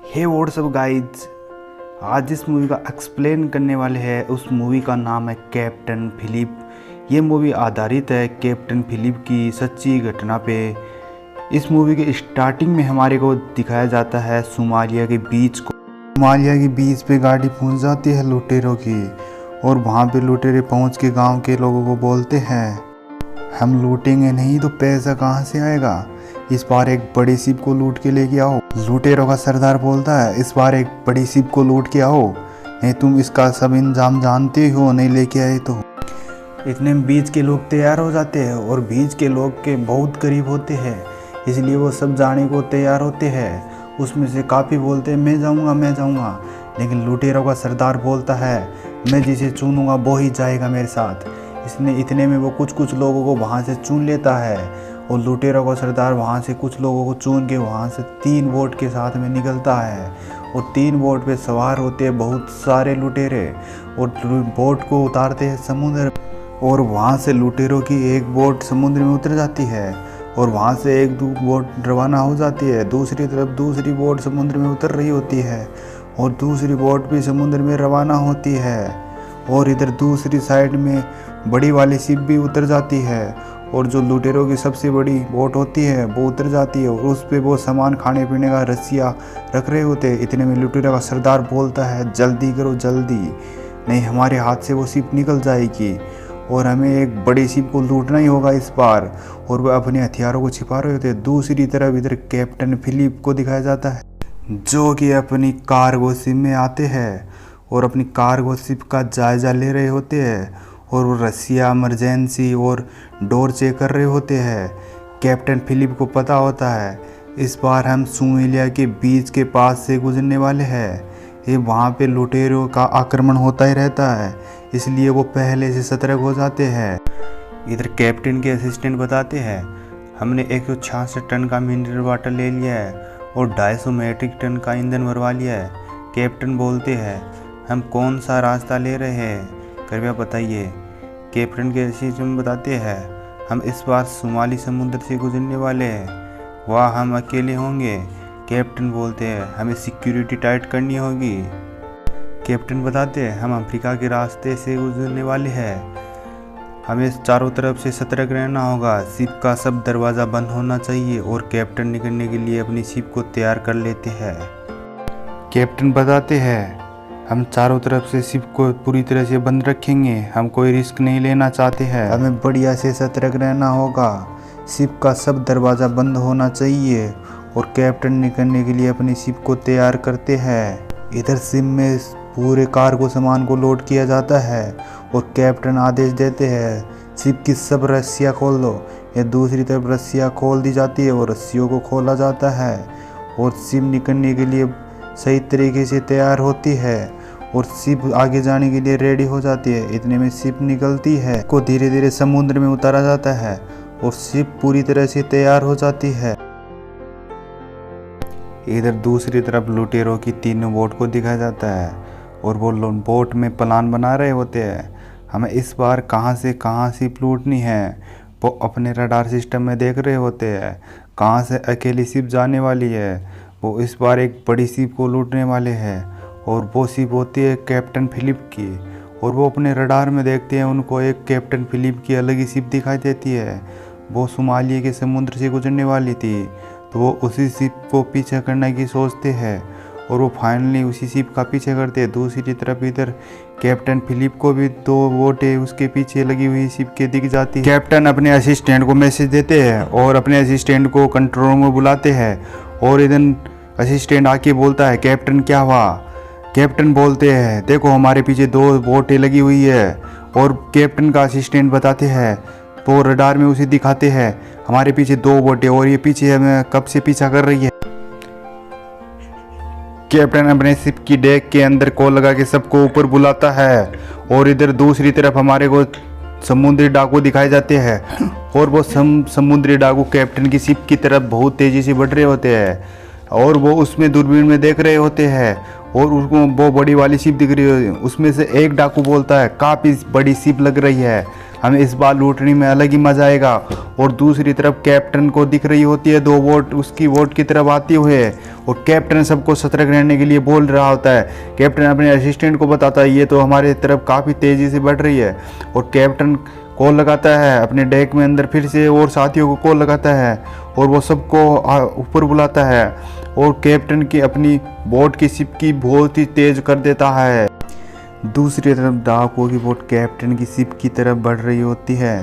हे what's up guys, आज जिस movie का एक्सप्लेन करने वाले हैं उस मूवी का नाम है कैप्टन फिलिप। ये मूवी आधारित है कैप्टन फिलिप की सच्ची घटना पे। इस मूवी के स्टार्टिंग में हमारे को दिखाया जाता है सोमालिया के बीच को। सोमालिया के बीच पे गाड़ी पहुंच जाती है लुटेरों की, और वहाँ पे लुटेरे पहुँच के गांव के लोगों को बोलते हैं हम लूटेंगे नहीं तो पैसा कहाँ से आएगा, इस बार एक बड़ी शिप को लूट के लेके आओ। लुटेरों का सरदार बोलता है इस बार एक बड़ी शिप को लूट के आओ, नहीं तुम इसका सब इंतजाम जानते हो, नहीं लेके आए तो। इतने में बीच के लोग तैयार हो जाते हैं, और बीच के लोग के बहुत करीब होते हैं इसलिए वो सब जाने को तैयार होते हैं। उसमें से काफ़ी बोलते हैं मैं जाऊँगा, लेकिन लुटेरों का सरदार बोलता है मैं जिसे चुनूँगा वो ही जाएगा मेरे साथ। इसने इतने में वो कुछ लोगों को वहाँ से चुन लेता है, और लुटेरों का सरदार वहाँ से कुछ लोगों को चुन के वहाँ से 3 बोट के साथ में निकलता है, और 3 बोट पे सवार होते हैं बहुत सारे लुटेरे, और बोट को उतारते हैं समुद्र। और वहाँ से लुटेरों की एक बोट समुद्र में उतर जाती है, और वहाँ से एक बोट रवाना हो जाती है। दूसरी तरफ दूसरी बोट समुद्र में उतर रही होती है, और दूसरी बोट भी समुद्र में रवाना होती है, और इधर दूसरी साइड में बड़ी वाली शिप भी उतर जाती है, और जो लुटेरों की सबसे बड़ी बोट होती है वो उतर जाती है, और उस पे वो सामान खाने पीने का रस्सियाँ रख रहे होते हैं। इतने में लुटेरों का सरदार बोलता है जल्दी करो जल्दी, नहीं हमारे हाथ से वो शिप निकल जाएगी, और हमें एक बड़ी शिप को लूटना ही होगा इस बार। और वह अपने हथियारों को छिपा रहे होते हैं। दूसरी तरफ इधर कैप्टन फिलिप को दिखाया जाता है जो कि अपनी कार्गो शिप में आते हैं, और अपनी कार्गो शिप का जायजा ले रहे होते हैं, और वो रसिया इमरजेंसी और डोर चेक कर रहे होते हैं। कैप्टन फिलिप को पता होता है इस बार हम सोमालिया के बीच के पास से गुजरने वाले हैं, ये वहाँ पे लुटेरों का आक्रमण होता ही रहता है, इसलिए वो पहले से सतर्क हो जाते हैं। इधर कैप्टन के असिस्टेंट बताते हैं हमने 166 टन का मिनरल वाटर ले लिया है और 250 मैट्रिक टन का ईंधन भरवा लिया है। कैप्टन बोलते हैं हम कौन सा रास्ता ले रहे हैं कृपया बताइए। कैप्टन के असिस्टेंट बताते हैं हम इस बार सोमाली समुद्र से गुजरने वाले हैं, वहाँ हम अकेले होंगे। कैप्टन बोलते हैं हमें सिक्योरिटी टाइट करनी होगी। कैप्टन बताते हैं हम अफ्रीका के रास्ते से गुजरने वाले हैं, हमें चारों तरफ से सतर्क रहना होगा, शिप का सब दरवाज़ा बंद होना चाहिए। और कैप्टन निकलने के लिए अपनी शिप को तैयार कर लेते हैं। कैप्टन बताते हैं हम चारों तरफ से शिप को पूरी तरह से बंद रखेंगे, हम कोई रिस्क नहीं लेना चाहते हैं, हमें बढ़िया से सतर्क रहना होगा, शिप का सब दरवाज़ा बंद होना चाहिए। और कैप्टन निकलने के लिए अपनी शिप को तैयार करते हैं। इधर शिप में पूरे कार्गो सामान को लोड किया जाता है, और कैप्टन आदेश देते हैं शिप की सब रस्सियाँ खोल दो। ये दूसरी तरफ रस्सियाँ खोल दी जाती है, और रस्सियों को खोला जाता है, और शिप निकलने के लिए सही तरीके से तैयार होती है, और शिप आगे जाने के लिए रेडी हो जाती है। इतने में शिप निकलती है को धीरे धीरे समुद्र में उतारा जाता है, और शिप पूरी तरह से तैयार हो जाती है। इधर दूसरी तरफ लुटेरों की 3 बोट को दिखाया जाता है, और वो बोट में प्लान बना रहे होते हैं हमें इस बार कहाँ से कहाँ शिप लूटनी है। वो अपने रडार सिस्टम में देख रहे होते हैं कहाँ से अकेली शिप जाने वाली है। वो इस बार एक बड़ी शिप को लूटने वाले हैं, और वो शिप होती है कैप्टन फिलिप की। और वो अपने रडार में देखते हैं उनको एक कैप्टन फिलिप की अलग ही शिप दिखाई देती है, वो सोमालिया के समुद्र से गुजरने वाली थी। तो वो उसी शिप को पीछे करने की सोचते हैं, और वो फाइनली उसी शिप का पीछे करते हैं। दूसरी तरफ इधर कैप्टन फिलिप को भी 2 बोटें उसके पीछे लगी हुई शिप के दिख जाती है। कैप्टन अपने असिस्टेंट को मैसेज देते हैं, और अपने असिस्टेंट को कंट्रोल रूम में बुलाते हैं, और इधर असिस्टेंट आके बोलता है कैप्टन क्या हुआ। कैप्टन बोलते हैं देखो हमारे पीछे 2 बोटें लगी हुई है, और कैप्टन का असिस्टेंट बताते हैं वो रडार में उसे दिखाते हैं हमारे पीछे 2 बोटें, और ये पीछे हमें कब से पीछा कर रही है। कैप्टन अपने शिप की डेक के अंदर कॉल लगा के सबको ऊपर बुलाता है, और इधर दूसरी तरफ हमारे को समुद्री डाकू दिखाए जाते हैं, और वो समुद्री डाकू कैप्टन की शिप की तरफ बहुत तेज़ी से बढ़ रहे होते हैं, और वो उसमें दूरबीन में देख रहे होते हैं, और उसको वो बड़ी वाली शिप दिख रही है। उसमें से एक डाकू बोलता है काफ़ी बड़ी शिप लग रही है, हमें इस बार लूटने में अलग ही मजा आएगा। और दूसरी तरफ कैप्टन को दिख रही होती है 2 बोट उसकी बोट की तरफ आती हुए, और कैप्टन सबको सतर्क रहने के लिए बोल रहा होता है। कैप्टन अपने असिस्टेंट को बताता है ये तो हमारे तरफ काफ़ी तेज़ी से बढ़ रही है, और कैप्टन कॉल लगाता है अपने डेक में अंदर फिर से और साथियों को कॉल लगाता है, और वो सबको ऊपर बुलाता है, और कैप्टन की अपनी बोट की शिप की बहुत ही तेज़ कर देता है। दूसरी तरफ डाकुओं की बोट कैप्टन की शिप की तरफ बढ़ रही होती है।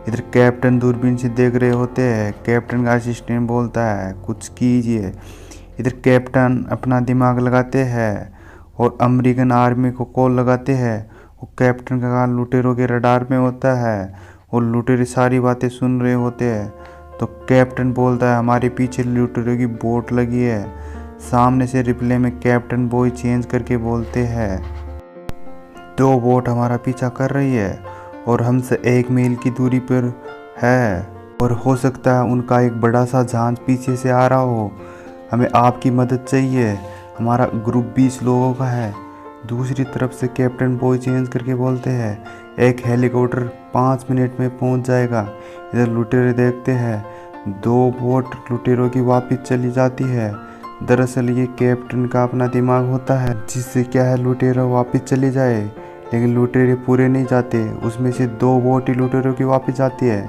इधर कैप्टन दूरबीन से देख रहे होते हैं। कैप्टन का असिस्टेंट बोलता है कुछ कीजिए। इधर कैप्टन अपना दिमाग लगाते हैं और अमेरिकन आर्मी को कॉल लगाते हैं। वो कैप्टन का कान लुटेरों के रडार में होता है और लुटेरे सारी बातें सुन रहे होते हैं। तो कैप्टन बोलता है हमारे पीछे लुटेरों की बोट लगी है। सामने से रिप्ले में कैप्टन बॉय चेंज करके बोलते हैं 2 बोट हमारा पीछा कर रही है और हमसे 1 मील की दूरी पर है, और हो सकता है उनका एक बड़ा सा जहाज पीछे से आ रहा हो। हमें आपकी मदद चाहिए। हमारा ग्रुप 20 लोगों का है। दूसरी तरफ से कैप्टन बॉय चेंज करके बोलते हैं 1 हेलीकॉप्टर 5 मिनट में पहुंच जाएगा। इधर लुटेरे देखते हैं 2 बोट लुटेरों की वापस चली जाती है। दरअसल ये कैप्टन का अपना दिमाग होता है जिससे क्या है लुटेरों वापस चली जाए, लेकिन लुटेरे पूरे नहीं जाते। उसमें से 2 बोट ही लुटेरों की वापस जाती है।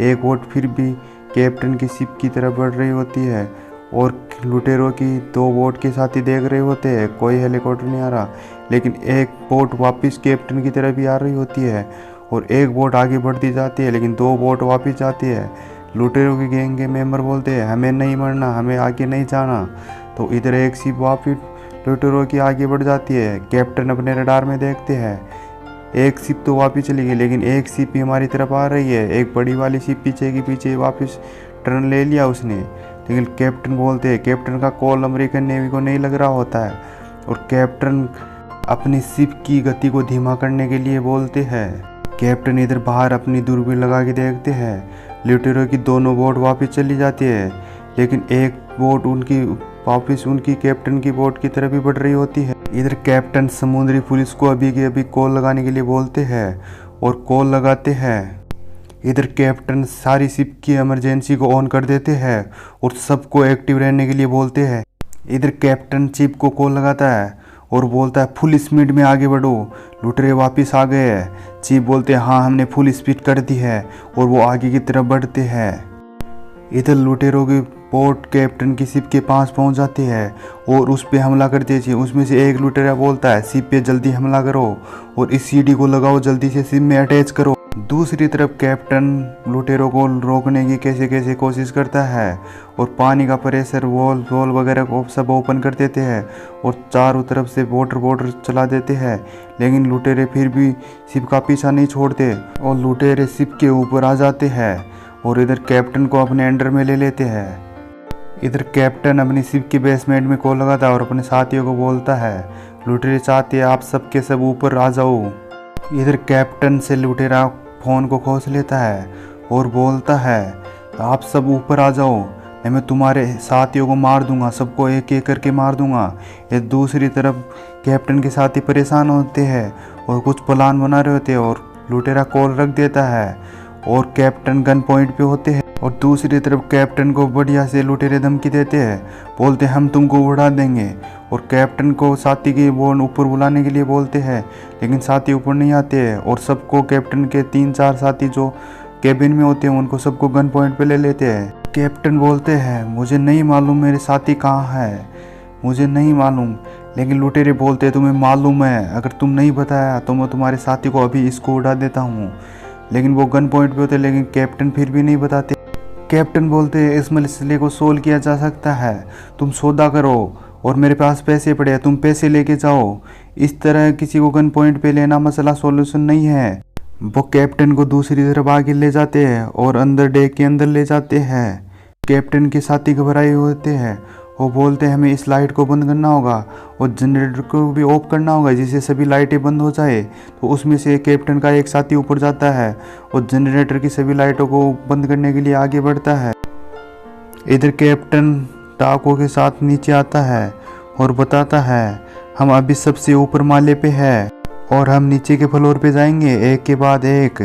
1 बोट फिर भी कैप्टन की शिप की तरफ बढ़ रही होती है, और लुटेरों की 2 बोट के साथी देख रहे होते हैं कोई हेलीकॉप्टर नहीं आ रहा, लेकिन 1 बोट वापस कैप्टन की तरफ ही आ रही होती है, और 1 बोट आगे बढ़ती जाती है, लेकिन 2 बोट वापस जाती है। लुटेरों के गैंग के मेंबर बोलते हैं हमें नहीं मरना, हमें आगे नहीं जाना। तो इधर एक शिप वापस लुटेरों की आगे बढ़ जाती है। कैप्टन अपने रडार में देखते हैं 1 शिप तो वापस चली गई, लेकिन 1 शिप ही हमारी तरफ आ रही है। एक बड़ी वाली शिप पीछे की पीछे वापस टर्न ले लिया उसने, लेकिन कैप्टन बोलते हैं कैप्टन का कॉल अमेरिकन नेवी को नहीं लग रहा होता है, और कैप्टन अपनी शिप की गति को धीमा करने के लिए बोलते हैं। कैप्टन इधर बाहर अपनी दूरबीन लगा के देखते हैं लुटेरों की दोनों बोट वापस चली जाती है, लेकिन 1 बोट उनकी वापस उनकी कैप्टन की बोट की तरफ ही बढ़ रही होती है। इधर कैप्टन समुद्री पुलिस को अभी के अभी कॉल लगाने के लिए बोलते हैं और कॉल लगाते हैं। इधर कैप्टन सारी शिप की इमरजेंसी को ऑन कर देते हैं और सबको एक्टिव रहने के लिए बोलते हैं। इधर कैप्टन शिप को कॉल लगाता है और बोलता है फुल स्पीड में आगे बढ़ो, लुटेरे वापस आ गए हैं। चीफ बोलते हैं हाँ हमने फुल स्पीड कर दी है, और वो आगे की तरफ बढ़ते हैं। इधर लुटेरों की बोट कैप्टन की शिप के पास पहुंच जाती है और उस पे हमला कर दीजिए। उसमें से एक लुटेरा बोलता है शिप पे जल्दी हमला करो और इस सीढ़ी को लगाओ, जल्दी से शिप में अटैच करो। दूसरी तरफ कैप्टन लुटेरों को रोकने की कैसे कैसे कोशिश करता है और पानी का प्रेशर वॉल वगैरह को सब ओपन कर देते हैं और चारों तरफ से वाटर चला देते हैं, लेकिन लुटेरे फिर भी शिप का पीछा नहीं छोड़ते और लुटेरे शिप के ऊपर आ जाते हैं और इधर कैप्टन को अपने अंडर में ले लेते हैं। इधर कैप्टन अपनी शिप के बेसमेंट में कॉल लगाता है और अपने साथियों को बोलता है लुटेरे चाहते हैं आप सबके सब ऊपर आ जाओ। इधर कैप्टन से लुटेरा फोन को खोस लेता है और बोलता है आप सब ऊपर आ जाओ, नहीं मैं तुम्हारे साथियों को मार दूंगा, सबको एक एक करके मार दूंगा। ये दूसरी तरफ कैप्टन के साथी परेशान होते हैं और कुछ प्लान बना रहे होते हैं और लुटेरा कॉल रख देता है और कैप्टन गन पॉइंट पे होते हैं। और दूसरी तरफ कैप्टन को बढ़िया से लुटेरे धमकी देते हैं, बोलते हम तुमको उड़ा देंगे और कैप्टन को साथी के वो ऊपर बुलाने के लिए बोलते हैं, लेकिन साथी ऊपर नहीं आते हैं और सबको कैप्टन के 3-4 साथी जो केबिन में होते हैं उनको सबको गन पॉइंट पे ले लेते हैं। कैप्टन बोलते हैं मुझे नहीं मालूम मेरे साथी कहाँ है, मुझे नहीं मालूम, लेकिन लुटेरे बोलते हैं तुम्हें मालूम है, अगर तुम नहीं बताया तो मैं तुम्हारे साथी को अभी इसको उड़ा देता हूँ। लेकिन वो गन पॉइंट पे होते हैं, लेकिन कैप्टन फिर भी नहीं बताते। कैप्टन बोलते हैं इस मसले को सोल्व किया जा सकता है, तुम सौदा करो और मेरे पास पैसे पड़े हैं, तुम पैसे लेके जाओ। इस तरह किसी को गन पॉइंट पे लेना मसला सॉल्यूशन नहीं है। वो कैप्टन को दूसरी तरफ आगे ले जाते हैं और अंदर डेक के अंदर ले जाते हैं। कैप्टन के साथी घबराए होते हैं, वो बोलते हैं हमें इस लाइट को बंद करना होगा और जनरेटर को भी ऑफ करना होगा जिससे सभी लाइटें बंद हो जाए। तो उसमें से कैप्टन का एक साथी ऊपर जाता है और जनरेटर की सभी लाइटों को बंद करने के लिए आगे बढ़ता है। इधर कैप्टन डाकुओं के साथ नीचे आता है और बताता है हम अभी सबसे ऊपर माले पे हैं और हम नीचे के फ्लोर पे जाएंगे एक के बाद एक।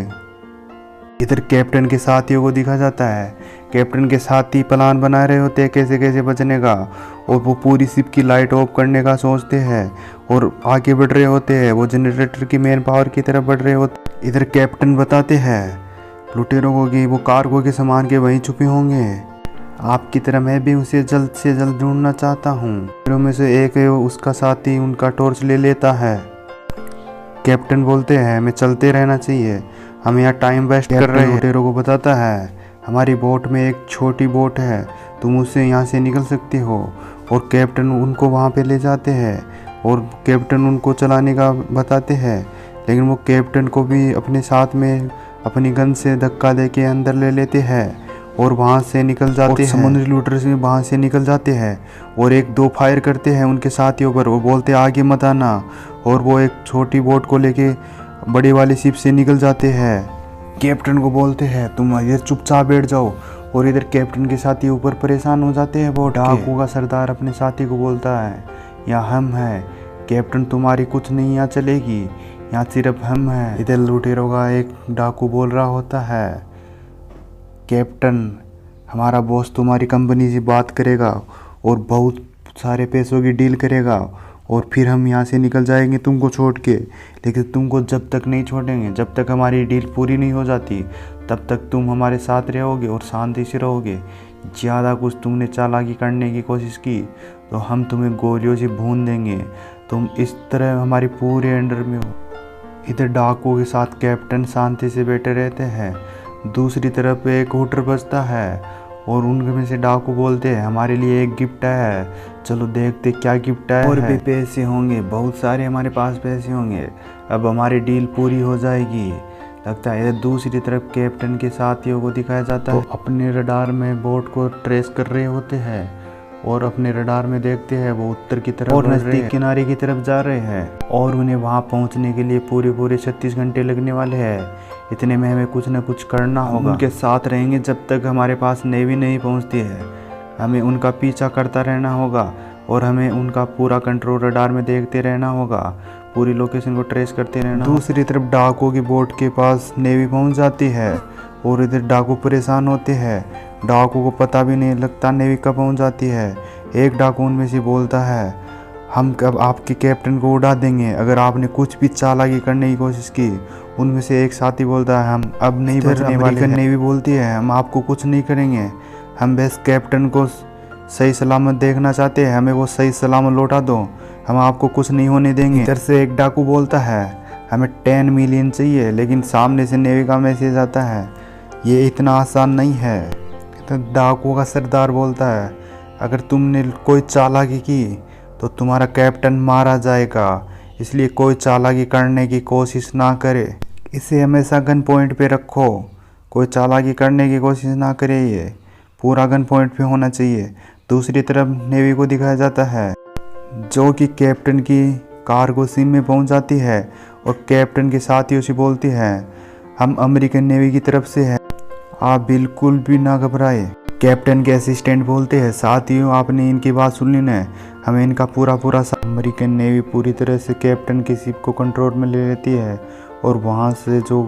इधर कैप्टन के साथियों को दिखा जाता है। कैप्टन के साथी प्लान बना रहे होते हैं कैसे कैसे बचने का, और वो पूरी शिप की लाइट ऑफ करने का सोचते हैं और आगे बढ़ रहे होते हैं। वो जनरेटर की मेन पावर की तरफ बढ़ रहे होते। इधर कैप्टन बताते हैं लुटेरों को कि वो कार्गो के सामान के वहीं छुपे होंगे। आपकी तरह मैं भी उसे जल्द से जल्द ढूंढना चाहता हूँ। लुटेरों में से एक है, उसका साथी उनका टॉर्च ले लेता है। कैप्टन बोलते हैं हमें चलते रहना चाहिए, हम यहाँ टाइम वेस्ट कर रहे हैं। लुटेरों को बताता है हमारी बोट में एक छोटी बोट है, तुम उससे यहाँ से निकल सकते हो। और कैप्टन उनको वहाँ पे ले जाते हैं और कैप्टन उनको चलाने का बताते हैं, लेकिन वो कैप्टन को भी अपने साथ में अपनी गन से धक्का दे के अंदर ले लेते हैं और वहाँ से निकल जाते हैं। समुद्री लूटर से वहाँ से निकल जाते हैं और एक दो फायर करते हैं उनके साथियों पर। वो बोलते आगे मत आना, और वो एक छोटी बोट को लेके बड़ी वाली शिप से निकल जाते हैं। कैप्टन को बोलते हैं तुम इधर चुपचाप बैठ जाओ, और इधर कैप्टन के साथी ऊपर परेशान हो जाते हैं। बोट डाकू का सरदार अपने साथी को बोलता है यहाँ हम हैं कैप्टन, तुम्हारी कुछ नहीं यहाँ चलेगी, यहाँ सिर्फ हम हैं। इधर लुटेरों का एक डाकू बोल रहा होता है कैप्टन हमारा बॉस तुम्हारी कंपनी से बात करेगा और बहुत सारे पैसों की डील करेगा, और फिर हम यहाँ से निकल जाएंगे तुमको छोड़ के। लेकिन तुमको जब तक नहीं छोड़ेंगे, जब तक हमारी डील पूरी नहीं हो जाती, तब तक तुम हमारे साथ रहोगे और शांति से रहोगे। ज़्यादा कुछ तुमने चालाकी करने की कोशिश की तो हम तुम्हें गोलियों से भून देंगे, तुम इस तरह हमारी पूरे अंडर में हो। इधर डाकू के साथ कैप्टन शांति से बैठे रहते हैं। दूसरी तरफ एक हुटर बजता है और उनमें में से डाकू बोलते हैं हमारे लिए एक गिफ्ट है, चलो देखते क्या गिफ्ट है। और भी पैसे होंगे, बहुत सारे हमारे पास पैसे होंगे, अब हमारी डील पूरी हो जाएगी लगता है। दूसरी तरफ कैप्टन के साथियों को दिखाया जाता है अपने रडार में बोट को ट्रेस कर रहे होते हैं, और अपने रडार में देखते हैं वो उत्तर की तरफ और नजदीक किनारे की तरफ जा रहे हैं, और उन्हें वहां पहुंचने के लिए पूरे 36 घंटे लगने वाले हैं। इतने में हमें कुछ न कुछ करना होगा। उनके साथ रहेंगे जब तक हमारे पास नेवी नहीं पहुंचती है, हमें उनका पीछा करता रहना होगा और हमें उनका पूरा कंट्रोल रडार में देखते रहना होगा, पूरी लोकेशन को ट्रेस करते रहना। दूसरी तरफ डाकू की बोट के पास नेवी पहुंच जाती है और इधर डाकू परेशान होते हैं। डाकू को पता भी नहीं लगता नेवी कब पहुंच जाती है। एक डाकू उनमें से बोलता है हम कब आपके कैप्टन को उड़ा देंगे अगर आपने कुछ भी चालाकी करने की कोशिश की। उनमें से एक साथी बोलता है हम अब नहीं बचने वाले। अमेरिकन नेवी बोलती है हम आपको कुछ नहीं करेंगे, हम बस कैप्टन को सही सलामत देखना चाहते हैं, हमें वो सही सलामत लौटा दो, हम आपको कुछ नहीं होने देंगे। इधर से एक डाकू बोलता है हमें 10 मिलियन चाहिए, लेकिन सामने से नेवी का मैसेज आता है ये इतना आसान नहीं है। तो डाकू का सरदार बोलता है अगर तुमने कोई चालाकी की तो तुम्हारा कैप्टन मारा जाएगा, इसलिए कोई चालाकी करने की कोशिश ना करे, इसे हमेशा गन पॉइंट पे रखो, कोई चालाकी करने की कोशिश ना करे, ये पूरा गन पॉइंट पे होना चाहिए। दूसरी तरफ नेवी को दिखाया जाता है जो कि कैप्टन की कार्गो शिप में पहुंच जाती है और कैप्टन के साथियों से बोलती है हम अमेरिकन नेवी की तरफ से हैं, आप बिल्कुल भी ना घबराए। कैप्टन के असिस्टेंट बोलते हैं साथियों आपने इनकी बात सुन ली ना, हमें इनका पूरा अमेरिकन नेवी पूरी तरह से कैप्टन की शिप को कंट्रोल में ले लेती है और वहाँ से जो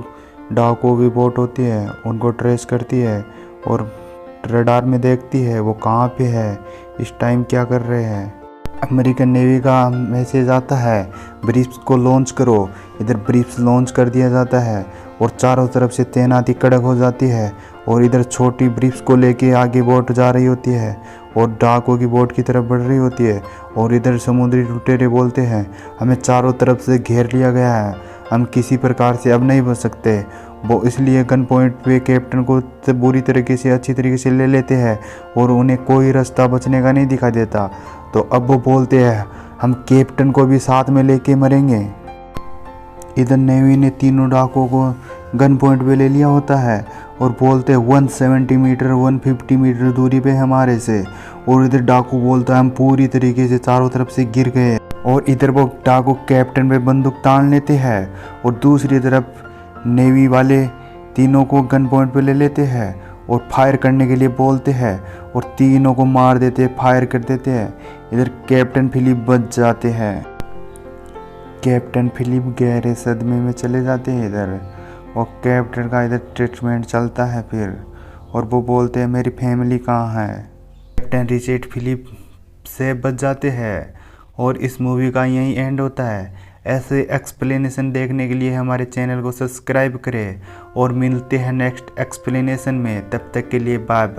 डाकू की बोट होती है उनको ट्रेस करती है और रडार में देखती है वो कहाँ पे है, इस टाइम क्या कर रहे हैं। अमेरिकन नेवी का मैसेज आता है ब्रीफ्स को लॉन्च करो। इधर ब्रीफ्स लॉन्च कर दिया जाता है और चारों तरफ से तैनाती कड़क हो जाती है, और इधर छोटी ब्रीफ्स को लेके आगे बोट जा रही होती है और डाकू की बोट की तरफ बढ़ रही होती है। और इधर समुद्री लुटेरे बोलते हैं हमें चारों तरफ से घेर लिया गया है, हम किसी प्रकार से अब नहीं बच सकते। वो इसलिए गन पॉइंट पे कैप्टन को बुरी तरीके से अच्छी तरीके से ले लेते हैं और उन्हें कोई रास्ता बचने का नहीं दिखा देता। तो अब वो बोलते हैं हम कैप्टन को भी साथ में लेके मरेंगे। इधर नेवी ने तीनों डाकुओं को गन पॉइंट पे ले लिया होता है और बोलते हैं 170 मीटर 150 मीटर दूरी पे हमारे से, और इधर डाकू बोलता है हम पूरी तरीके से चारों तरफ से गिर गए। और इधर वो डाकू कैप्टन पे बंदूक तान लेते हैं और दूसरी तरफ नेवी वाले तीनों को गन पॉइंट पे ले लेते हैं और फायर करने के लिए बोलते हैं और तीनों को मार देते हैं, फायर कर देते हैं। इधर कैप्टन फिलिप बच जाते हैं। कैप्टन फिलिप गहरे सदमे में चले जाते हैं इधर, और कैप्टन का इधर ट्रीटमेंट चलता है फिर, और वो बोलते हैं मेरी फैमिली कहाँ है। कैप्टन रिचर्ड फिलिप से बच जाते हैं और इस मूवी का यही एंड होता है। ऐसे एक्सप्लेनेशन देखने के लिए हमारे चैनल को सब्सक्राइब करें और मिलते हैं नेक्स्ट एक्सप्लेनेशन में। तब तक के लिए बाय बाय।